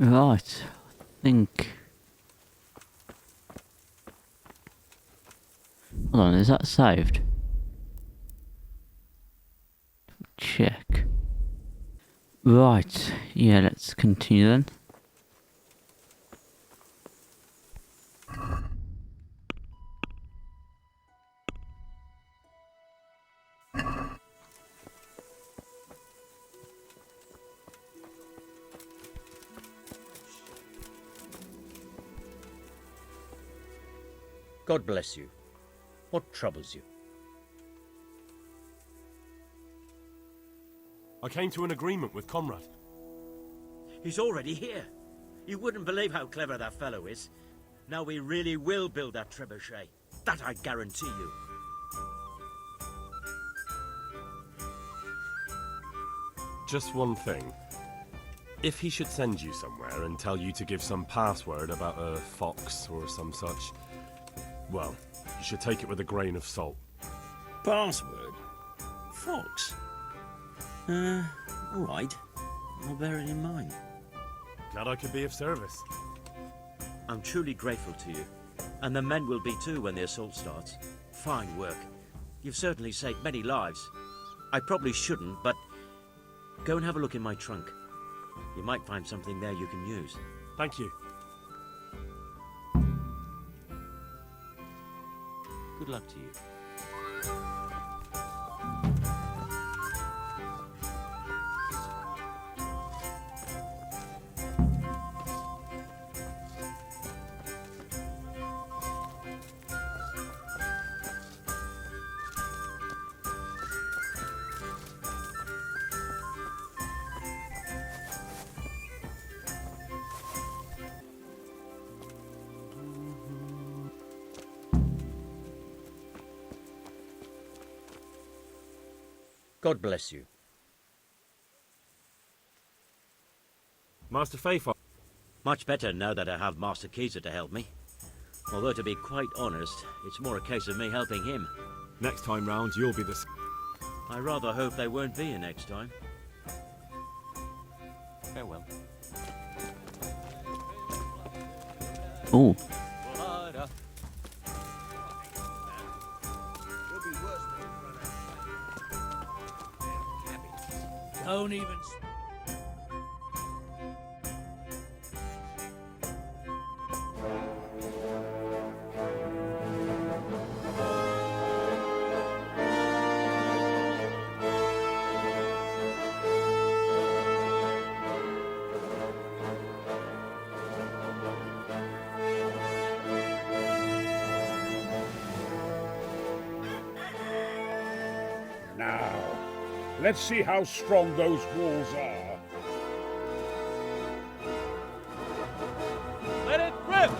Right, I think... Hold on, is that saved? Check. Right, yeah, let's continue then. God bless you. What troubles you? I came to an agreement with Conrad. He's already here. You wouldn't believe how clever that fellow is. Now we really will build that trebuchet. That I guarantee you. Just one thing. If he should send you somewhere and tell you to give some password about a fox or some such, well, you should take it with a grain of salt. Password? Fox? Alright. I'll bear it in mind. Glad I could be of service. I'm truly grateful to you. And the men will be too when the assault starts. Fine work. You've certainly saved many lives. I probably shouldn't, but go and have a look in my trunk. You might find something there you can use. Thank you. Good luck to you. God bless you. Master Faithful. Much better now that I have Master Keyser to help me. Although, to be quite honest, it's more a case of me helping him. Next time round, you'll be the... I rather hope they won't be here next time. Farewell. Oh. Don't even... Now, let's see how strong those walls are. Let it rip!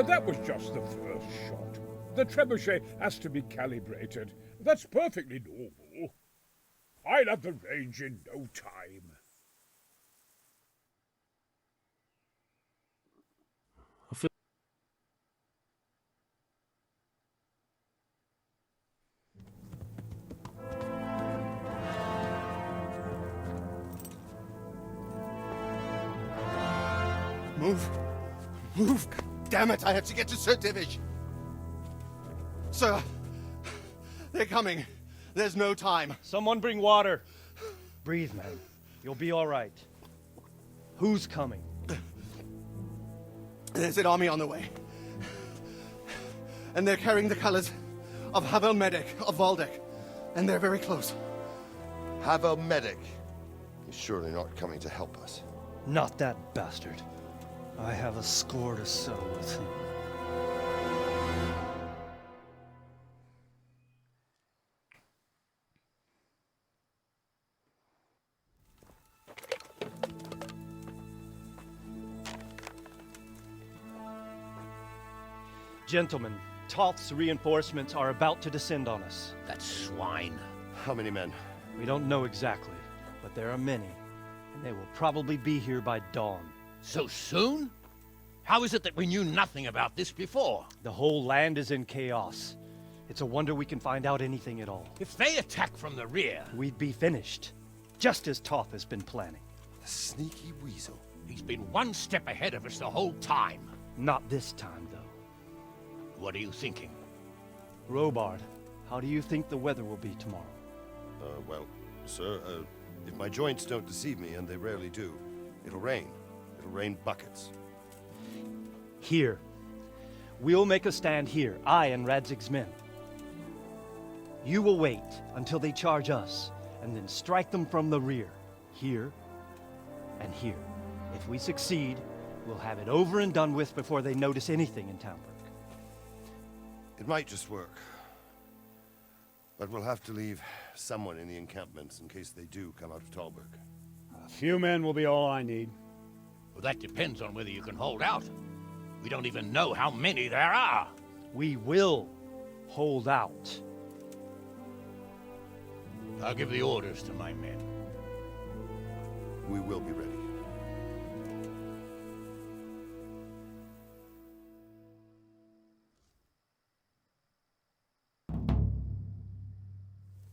That was just the first shot. The trebuchet has to be calibrated. That's perfectly normal. I'll have the range in no time. Move! Move! Damn it, I have to get to Sir Divish! Sir! They're coming. There's no time. Someone bring water. Breathe, man. You'll be all right. Who's coming? There's an army on the way. And they're carrying the colors of Havel Medic of Valdek. And they're very close. Havel Medic. He's surely not coming to help us. Not that bastard. I have a score to settle with him. Gentlemen, Toth's reinforcements are about to descend on us. That swine. How many men? We don't know exactly, but there are many. and they will probably be here by dawn. So soon? How is it that we knew nothing about this before? The whole land is in chaos. It's a wonder we can find out anything at all. If they attack from the rear... We'd be finished, just as Toth has been planning. The sneaky weasel. He's been one step ahead of us the whole time. Not this time, though. What are you thinking? Robard, how do you think the weather will be tomorrow? Well, sir, if my joints don't deceive me, and they rarely do, it'll rain. It'll rain buckets. Here. We'll make a stand here, I and Radzig's men. You will wait until they charge us, and then strike them from the rear. Here, and here. If we succeed, we'll have it over and done with before they notice anything in Townburg. It might just work. But we'll have to leave someone in the encampments in case they do come out of Talberg. A few men will be all I need. Well, that depends on whether you can hold out. We don't even know how many there are. We will hold out. I'll give the orders to my men. We will be ready.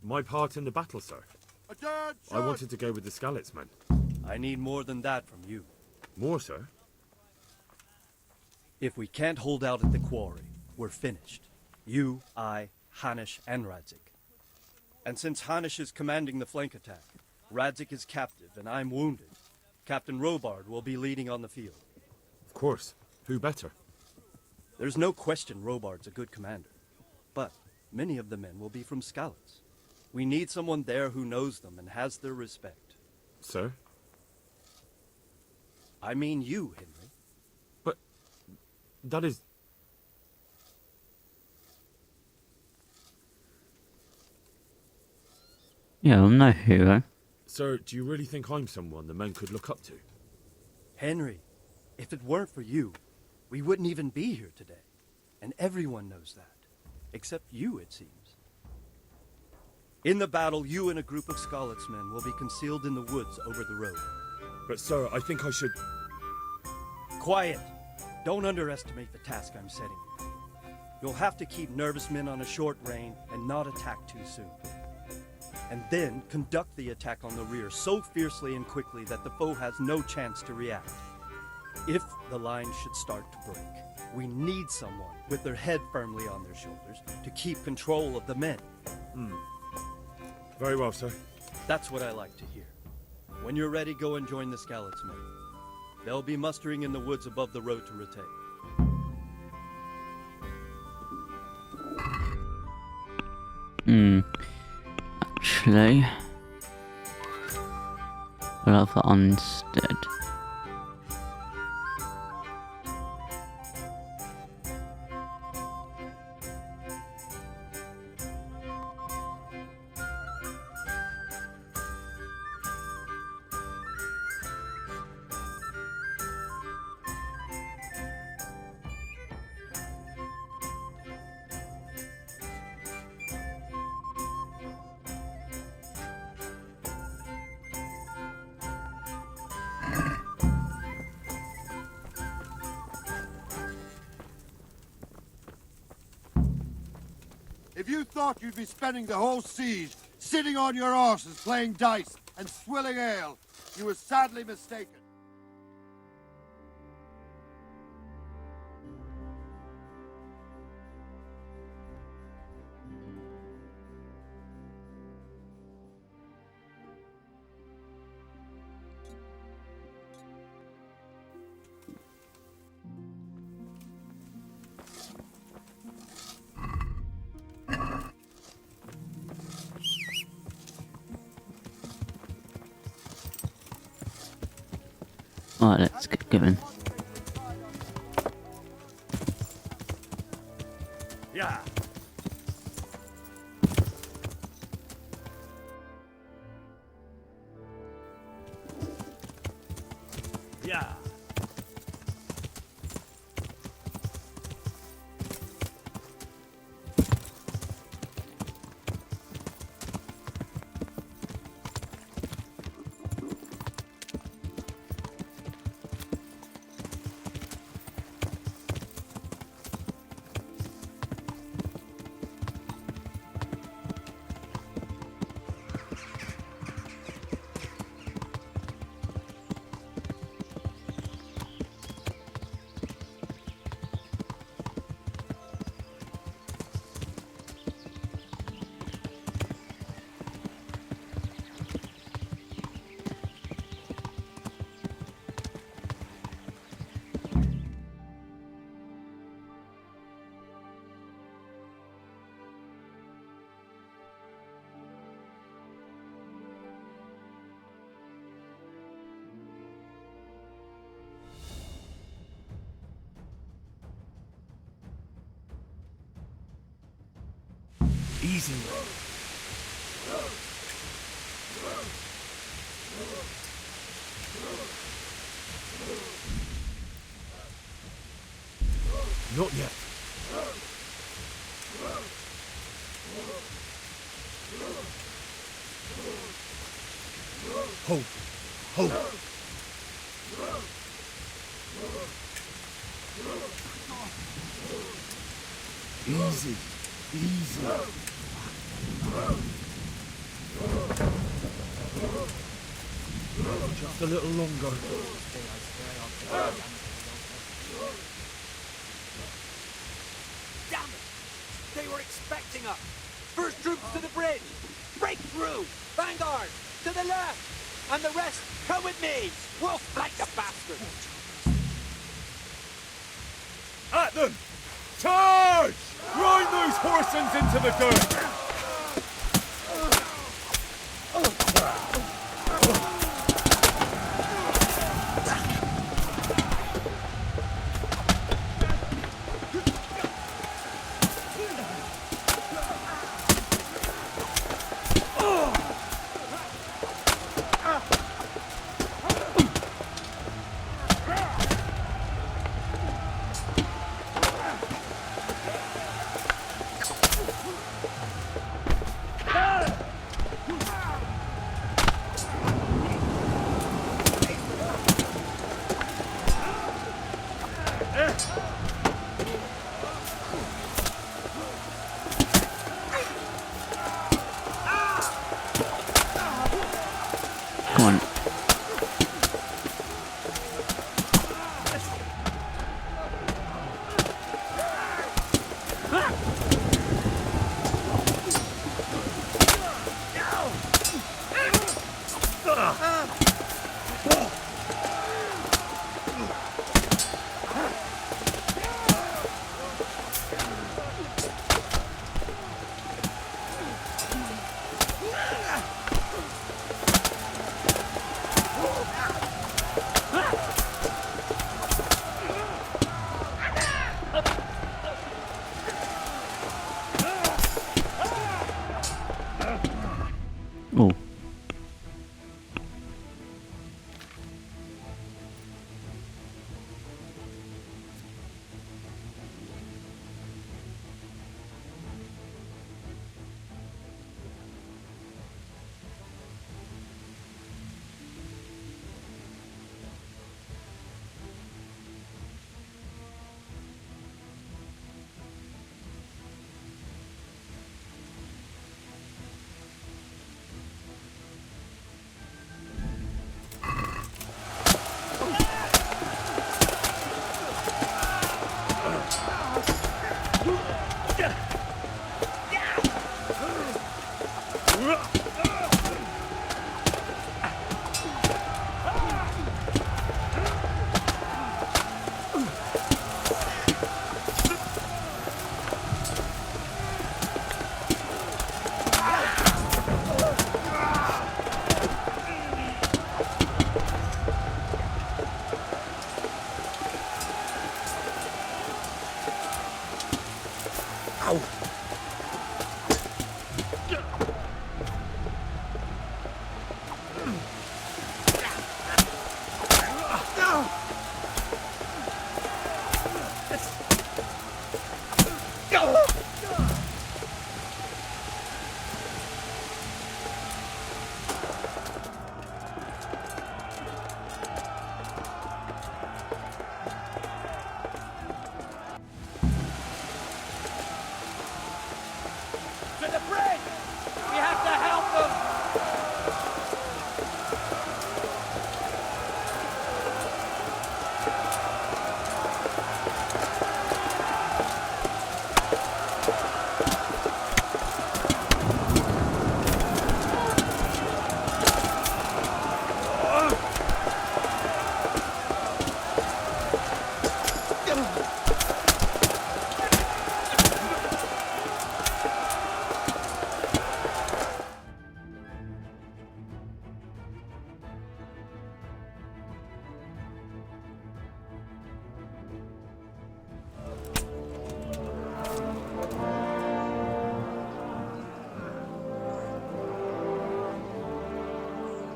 My part in the battle, sir. I wanted to go with the Skalitz men. I need more than that from you. More, sir? If we can't hold out at the quarry, we're finished. You, I, Hanish, and Radzig. And since Hanish is commanding the flank attack, Radzig is captive and I'm wounded, Captain Robard will be leading on the field. Of course. Who better? There's no question Robard's a good commander. But many of the men will be from Skalitz. We need someone there who knows them and has their respect. Sir? I mean you, Henry. But that is... Yeah, I'm no hero. Sir, do you really think I'm someone the men could look up to? Henry, if it weren't for you, we wouldn't even be here today. And everyone knows that. Except you, it seems. In the battle, you and a group of Skalitz men will be concealed in the woods over the road. But sir, I think I should... Quiet! Don't underestimate the task I'm setting you. You'll have to keep nervous men on a short rein and not attack too soon. And then conduct the attack on the rear so fiercely and quickly that the foe has no chance to react. If the line should start to break, we need someone with their head firmly on their shoulders to keep control of the men. Very well, sir. That's what I like to hear. When you're ready, go and join the Skalitz men. They'll be mustering in the woods above the road to retake. Actually, we'll have that on instead. If you thought you'd be spending the whole siege sitting on your arses playing dice and swilling ale, you were sadly mistaken. Alright, let's get going. Yeah. Yeah. Easy. Not yet. Hold. Hold. Easy. Easy. Just a little longer. Damn it! They were expecting us! First troops to the bridge! Break through! Vanguard! To the left! And the rest, come with me! We'll flank the bastards! At them! Charge! Grind those horsens into the dirt! Come on.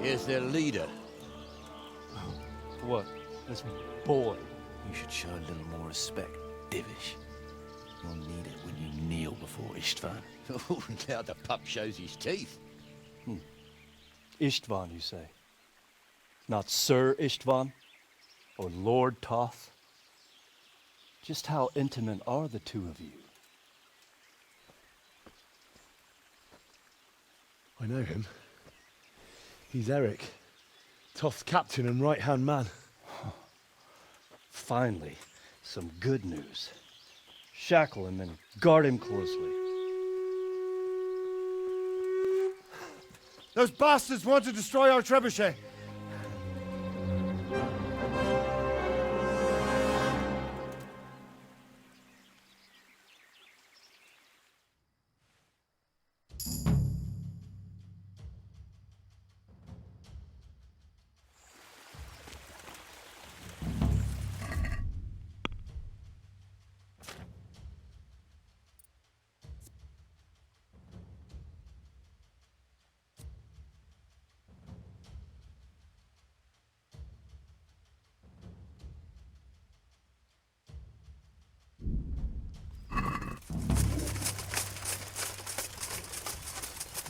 Here's their leader. What? This boy? You should show a little more respect, Divish. You'll need it when you kneel before Istvan. Oh, now the pup shows his teeth. Istvan, you say? Not Sir Istvan? Or Lord Toth? Just how intimate are the two of you? I know him. He's Eric, Toth's captain and right-hand man. Finally, some good news. Shackle him and guard him closely. Those bastards want to destroy our trebuchet.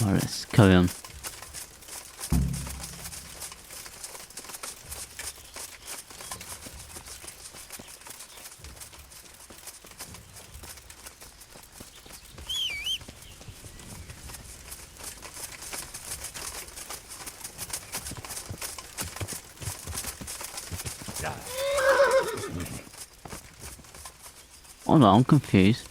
Alright, let's carry on. Oh no, I'm confused.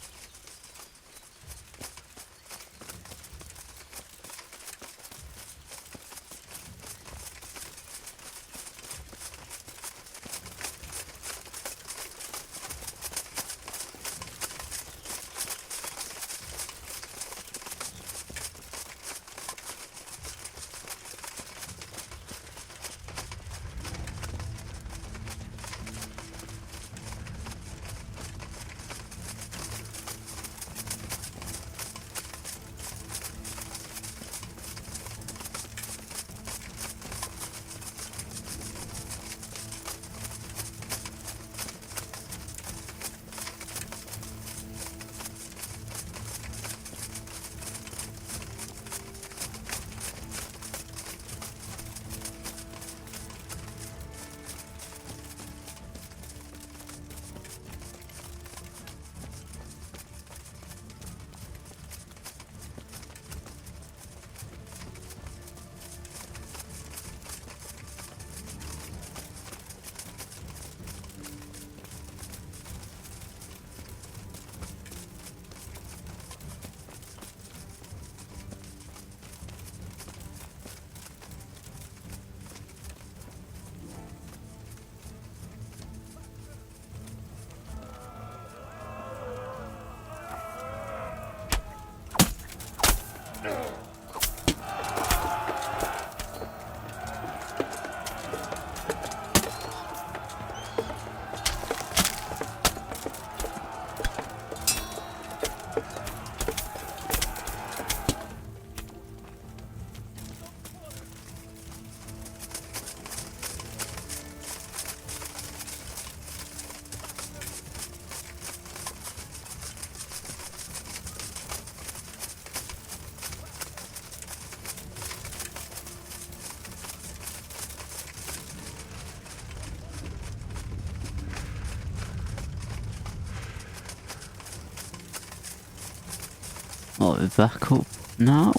Oh, we're back up now.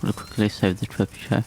Gotta quickly save the trebuchet.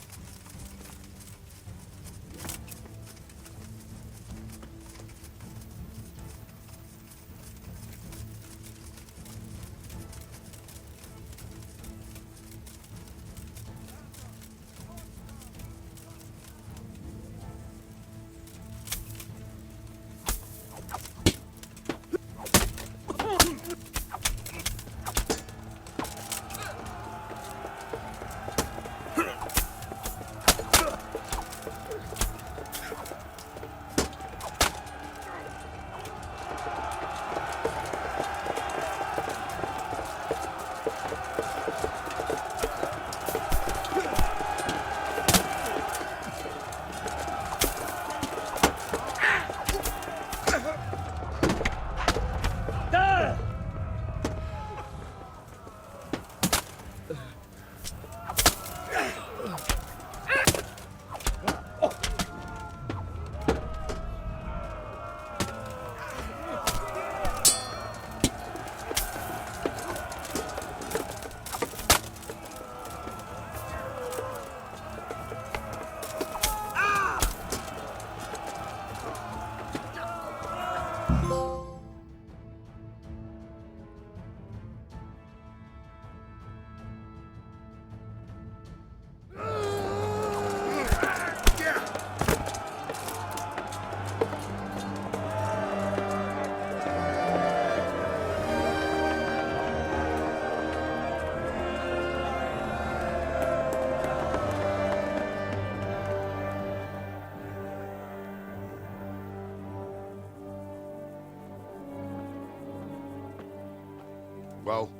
Well,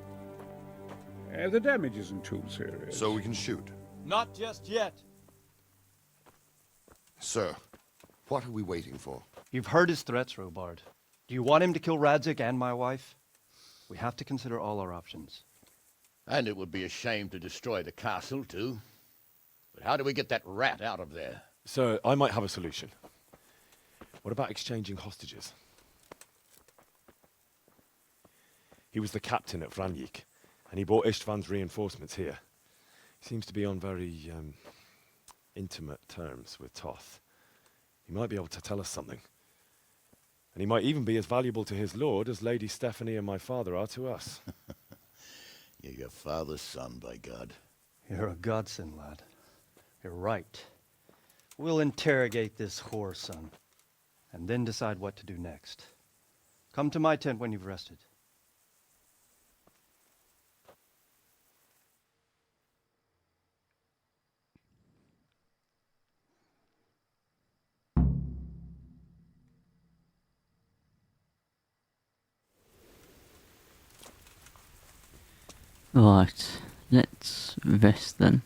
The damage isn't too serious. so we can shoot. Not just yet. Sir, what are we waiting for? You've heard his threats, Robard. Do you want him to kill Radzig and my wife? We have to consider all our options. And it would be a shame to destroy the castle, too. But how do we get that rat out of there? Sir, I might have a solution. What about exchanging hostages? He was the captain at Vranjik, and he brought Istvan's reinforcements here. He seems to be on very, intimate terms with Toth. He might be able to tell us something. And he might even be as valuable to his lord as Lady Stephanie and my father are to us. You're your father's son, by God. You're a godsend, lad. You're right. We'll interrogate this whore, son, and then decide what to do next. Come to my tent when you've rested. Right, let's rest then.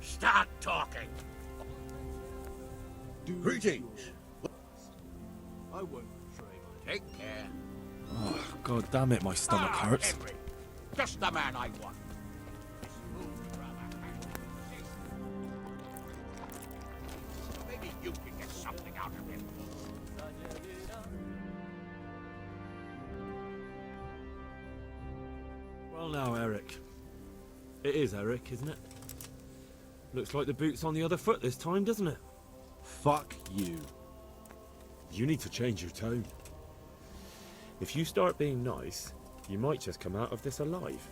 Start talking! Greetings! I won't betray my... Take care. Oh, God damn it, my stomach hurts. Henry. Just the man I want. This fool would rather hang on. Maybe you can get something out of him. Well now, Eric. It is Eric, isn't it? Looks like the boot's on the other foot this time, doesn't it? Fuck you. You need to change your tone. If you start being nice, you might just come out of this alive.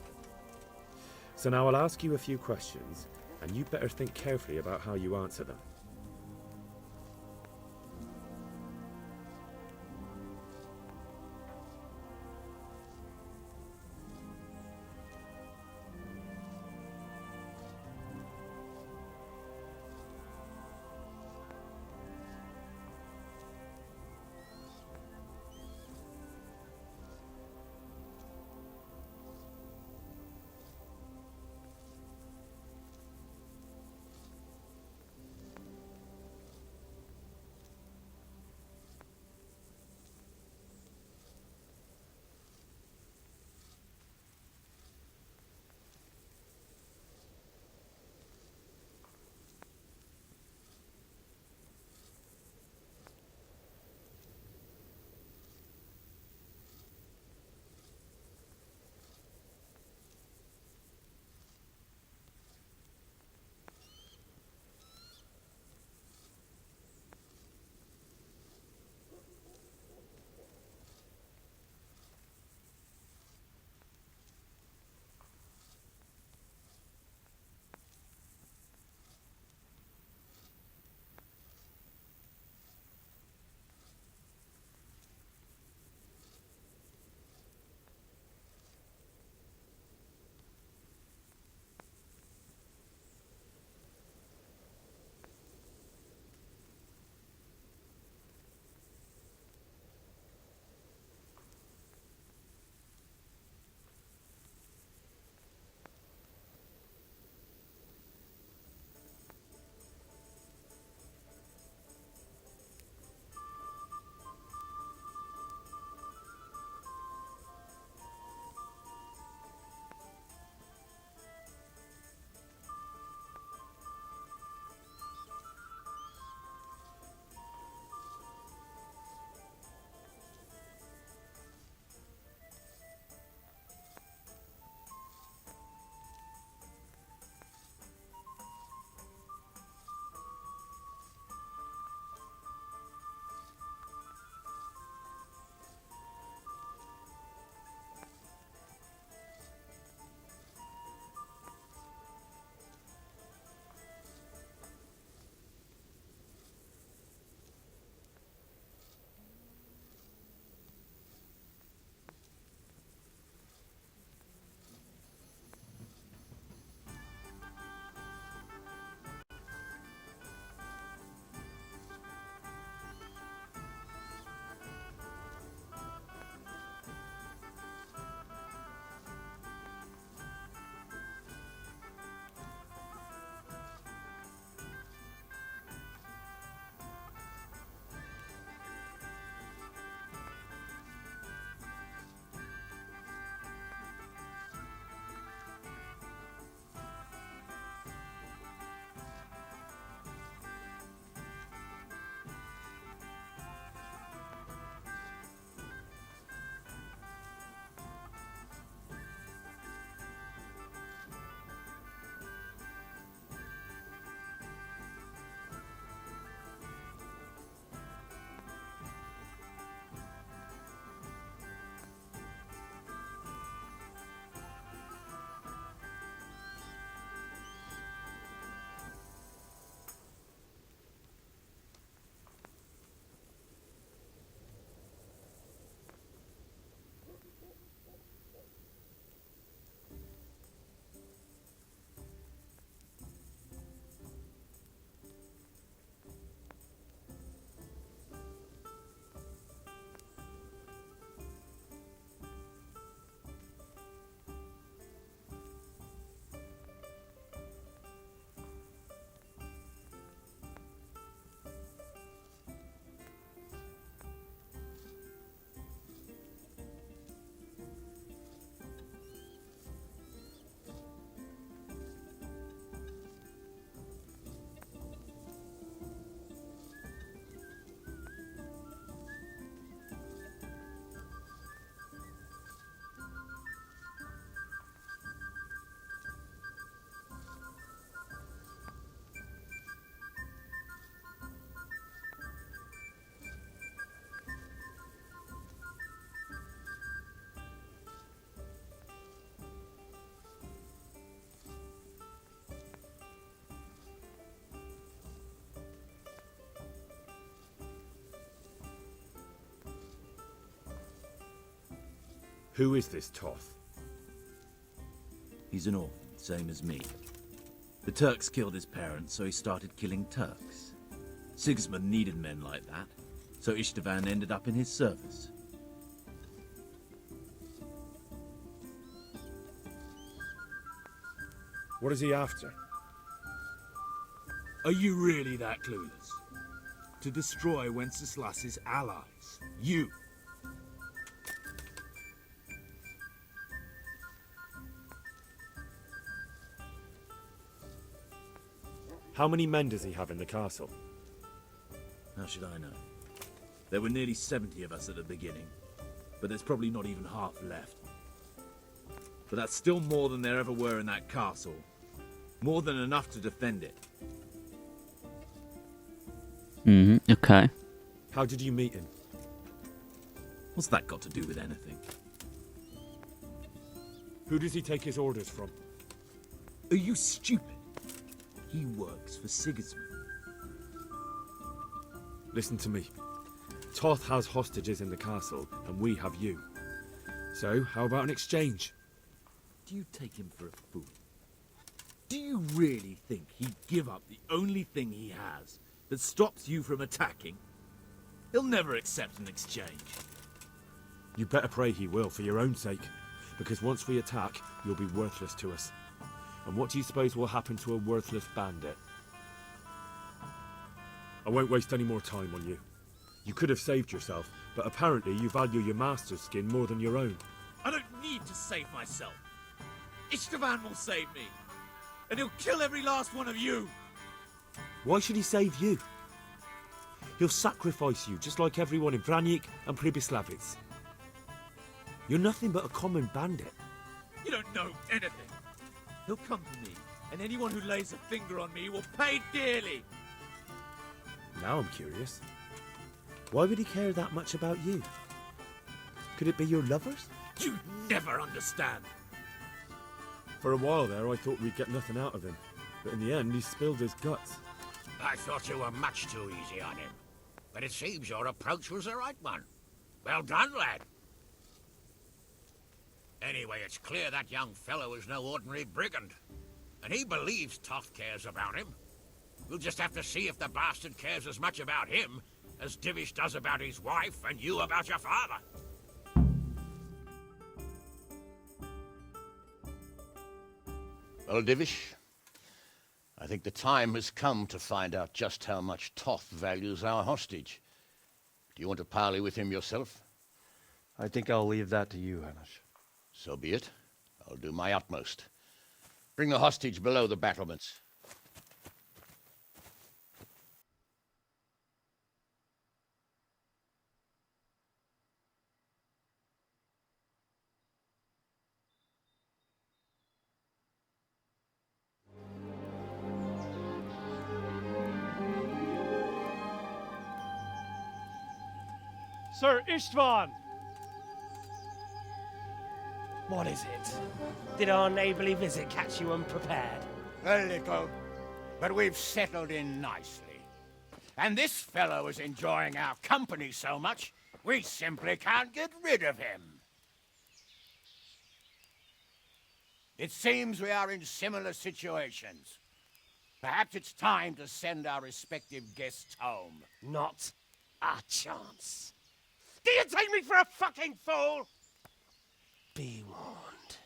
So now I'll ask you a few questions, and you better think carefully about how you answer them. Who is this Toth? He's an orphan, same as me. The Turks killed his parents, so he started killing Turks. Sigismund needed men like that, so Istvan ended up in his service. What is he after? Are you really that clueless? To destroy Wenceslaus's allies. You. How many men does he have in the castle? How should I know? There were nearly 70 of us at the beginning, but there's probably not even half left. But that's still more than there ever were in that castle. More than enough to defend it. Okay. How did you meet him? What's that got to do with anything? Who does he take his orders from? Are you stupid? He works for Sigismund. Listen to me. Toth has hostages in the castle, and we have you. So, how about an exchange? Do you take him for a fool? Do you really think he'd give up the only thing he has that stops you from attacking? He'll never accept an exchange. You better pray he will, for your own sake. Because once we attack, you'll be worthless to us. And what do you suppose will happen to a worthless bandit? I won't waste any more time on you. You could have saved yourself, but apparently you value your master's skin more than your own. I don't need to save myself. Istvan will save me. And he'll kill every last one of you. Why should he save you? He'll sacrifice you, just like everyone in Vranic and Pribyslavitz. You're nothing but a common bandit. You don't know anything. He'll come to me, and anyone who lays a finger on me will pay dearly. Now I'm curious. Why would he care that much about you? Could it be your lovers? You never understand. For a while there, I thought we'd get nothing out of him. But in the end, he spilled his guts. I thought you were much too easy on him. But it seems your approach was the right one. Well done, lad. Anyway, it's clear that young fellow is no ordinary brigand. And he believes Toth cares about him. We'll just have to see if the bastard cares as much about him as Divish does about his wife and you about your father. Well, Divish, I think the time has come to find out just how much Toth values our hostage. Do you want to parley with him yourself? I think I'll leave that to you, Hamish. So be it. I'll do my utmost. Bring the hostage below the battlements. Sir Istvan! What is it? Did our neighborly visit catch you unprepared? A little, but we've settled in nicely. And this fellow is enjoying our company so much, we simply can't get rid of him. It seems we are in similar situations. Perhaps it's time to send our respective guests home. Not a chance. Do you take me for a fucking fool? Be warned.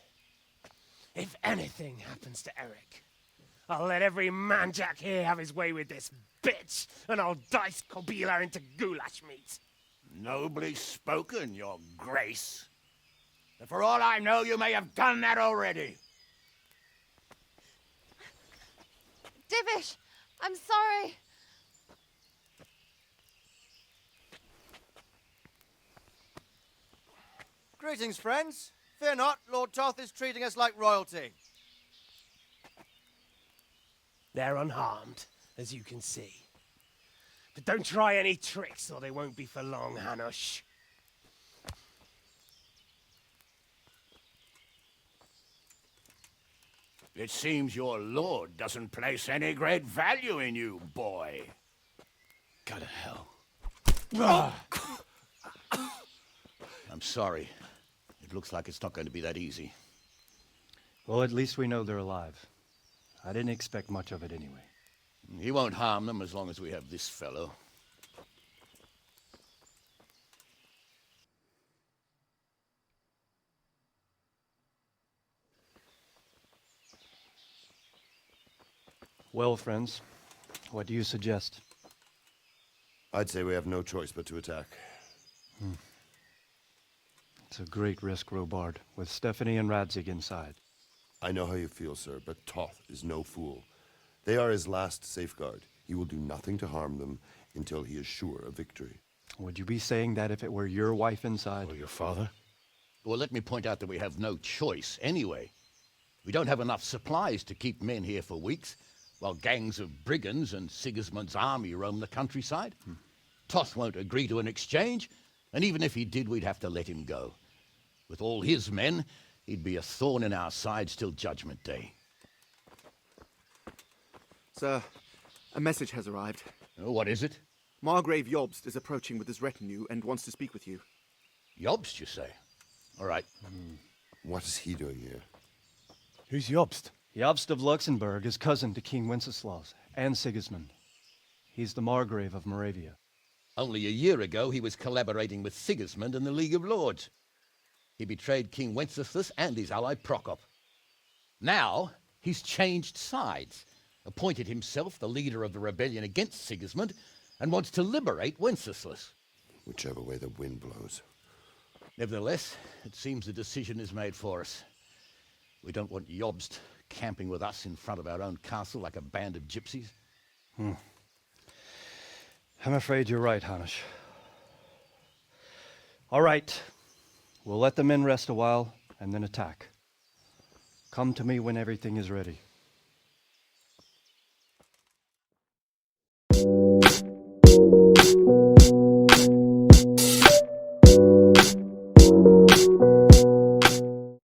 If anything happens to Eric, I'll let every manjack here have his way with this bitch, and I'll dice Kobyla into goulash meat. Nobly spoken, your grace. But for all I know, you may have done that already. Divish, I'm sorry. Greetings, friends. Fear not, Lord Toth is treating us like royalty. They're unharmed, as you can see. But don't try any tricks, or they won't be for long, Hanush. It seems your lord doesn't place any great value in you, boy. Go to hell. I'm sorry. It looks like it's not going to be that easy. Well, at least we know they're alive. I didn't expect much of it anyway. He won't harm them as long as we have this fellow. Well, friends, what do you suggest? I'd say we have no choice but to attack. It's a great risk, Robard, with Stephanie and Radzig inside. I know how you feel, sir, but Toth is no fool. They are his last safeguard. He will do nothing to harm them until he is sure of victory. Would you be saying that if it were your wife inside? Or your father? Well, let me point out that we have no choice anyway. We don't have enough supplies to keep men here for weeks, while gangs of brigands and Sigismund's army roam the countryside. Toth won't agree to an exchange, and even if he did, we'd have to let him go. With all his men, he'd be a thorn in our sides till Judgment Day. Sir, a message has arrived. Oh, what is it? Margrave Jobst is approaching with his retinue and wants to speak with you. Jobst, you say? All right. What is he doing here? Who's Jobst? Jobst of Luxembourg is cousin to King Wenceslaus and Sigismund. He's the Margrave of Moravia. Only a year ago, he was collaborating with Sigismund and the League of Lords. He betrayed King Wenceslaus and his ally Prokop. Now, he's changed sides, appointed himself the leader of the rebellion against Sigismund, and wants to liberate Wenceslaus. Whichever way the wind blows. Nevertheless, it seems the decision is made for us. We don't want Jobst camping with us in front of our own castle like a band of gypsies. I'm afraid you're right, Hamish. All right. We'll let the men rest a while and then attack. Come to me when everything is ready.